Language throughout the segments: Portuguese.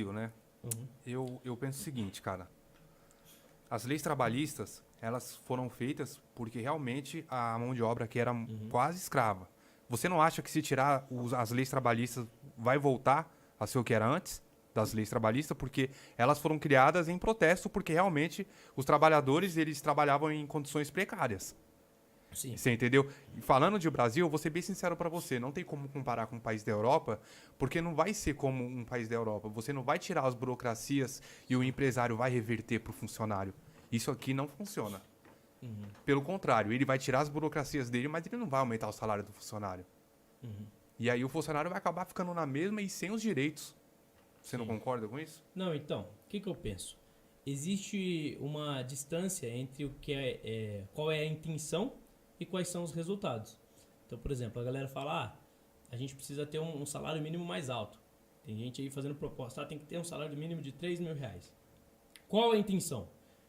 Brasil, né? Eu penso o seguinte, cara. As leis trabalhistas, elas foram feitas porque realmente a mão de obra aqui era quase escrava. Você não acha que se tirar as leis trabalhistas vai voltar a ser o que era antes das leis trabalhistas? Porque elas foram criadas em protesto porque realmente os trabalhadores eles trabalhavam em condições precárias. Sim. Você entendeu? E falando de Brasil, eu vou ser bem sincero pra você, não tem como comparar com um país da Europa, porque não vai ser como um país da Europa. Você não vai tirar as burocracias e o empresário vai reverter pro funcionário. Isso aqui não funciona. Pelo contrário, ele vai tirar as burocracias dele, mas ele não vai aumentar o salário do funcionário. E aí o funcionário vai acabar ficando na mesma e sem os direitos. Você não concorda com isso? Não, então, o que eu penso? Existe uma distância entre o que qual é a intenção e quais são os resultados. Então, por exemplo, a galera fala, a gente precisa ter um salário mínimo mais alto. Tem gente aí fazendo proposta, tem que ter um salário mínimo de 3 mil reais. Qual a intenção?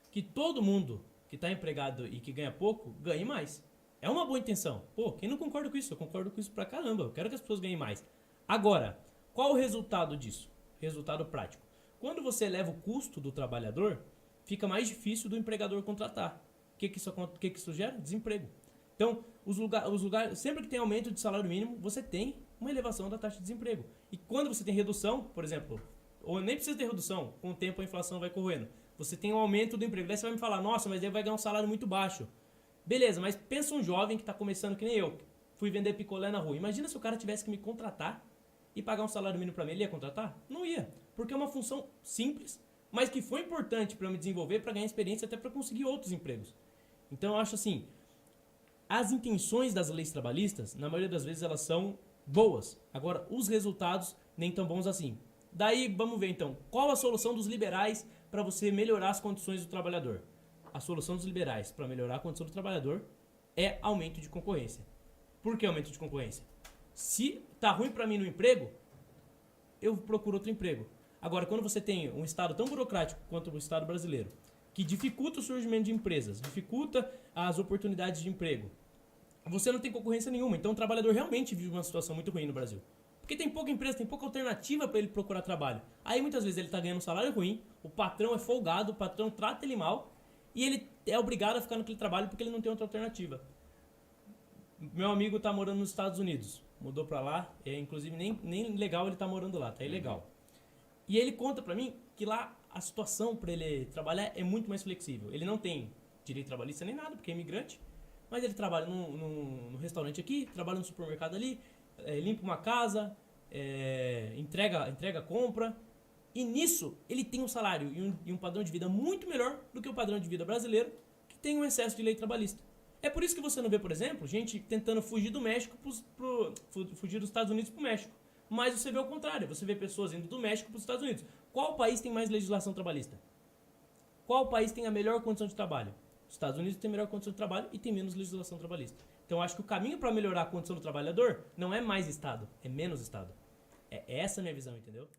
Que todo mundo que está empregado e que ganha pouco, ganhe mais. É uma boa intenção. Pô, quem não concorda com isso? Eu concordo com isso pra caramba. Eu quero que as pessoas ganhem mais. Agora, qual o resultado disso? Resultado prático. Quando você eleva o custo do trabalhador, fica mais difícil do empregador contratar. O que isso gera? Desemprego. Então, os lugares, sempre que tem aumento de salário mínimo, você tem uma elevação da taxa de desemprego. E quando você tem redução, por exemplo, ou nem precisa ter redução, com o tempo a inflação vai corroendo. Você tem um aumento do emprego. Daí você vai me falar, nossa, mas ele vai ganhar um salário muito baixo. Beleza, mas pensa um jovem que está começando que nem eu. Fui vender picolé na rua. Imagina se o cara tivesse que me contratar e pagar um salário mínimo para mim. Ele ia contratar? Não ia. Porque é uma função simples, mas que foi importante para eu me desenvolver, para ganhar experiência, até para conseguir outros empregos. Então eu acho assim, as intenções das leis trabalhistas, na maioria das vezes, elas são boas. Agora, os resultados nem tão bons assim. Daí, vamos ver então, qual a solução dos liberais para você melhorar as condições do trabalhador? A solução dos liberais para melhorar a condição do trabalhador é aumento de concorrência. Por que aumento de concorrência? Se tá ruim para mim no emprego, eu procuro outro emprego. Agora, quando você tem um Estado tão burocrático quanto o Estado brasileiro, que dificulta o surgimento de empresas, dificulta as oportunidades de emprego, você não tem concorrência nenhuma. Então o trabalhador realmente vive uma situação muito ruim no Brasil. Porque tem pouca empresa, tem pouca alternativa para ele procurar trabalho. Aí muitas vezes ele está ganhando um salário ruim, o patrão é folgado, o patrão trata ele mal, e ele é obrigado a ficar naquele trabalho porque ele não tem outra alternativa. Meu amigo está morando nos Estados Unidos, mudou para lá, inclusive nem legal ele está morando lá, tá ilegal. E ele conta para mim que lá a situação para ele trabalhar é muito mais flexível. Ele não tem direito trabalhista nem nada, porque é imigrante, mas ele trabalha num restaurante aqui, trabalha no supermercado ali, limpa uma casa, entrega compra, e nisso ele tem um salário e um padrão de vida muito melhor do que o padrão de vida brasileiro, que tem um excesso de lei trabalhista. É por isso que você não vê, por exemplo, gente tentando fugir do México fugir dos Estados Unidos para o México. Mas você vê o contrário, você vê pessoas indo do México para os Estados Unidos. Qual país tem mais legislação trabalhista? Qual país tem a melhor condição de trabalho? Os Estados Unidos tem a melhor condição de trabalho e tem menos legislação trabalhista. Então eu acho que o caminho para melhorar a condição do trabalhador não é mais Estado, é menos Estado. É essa a minha visão, entendeu?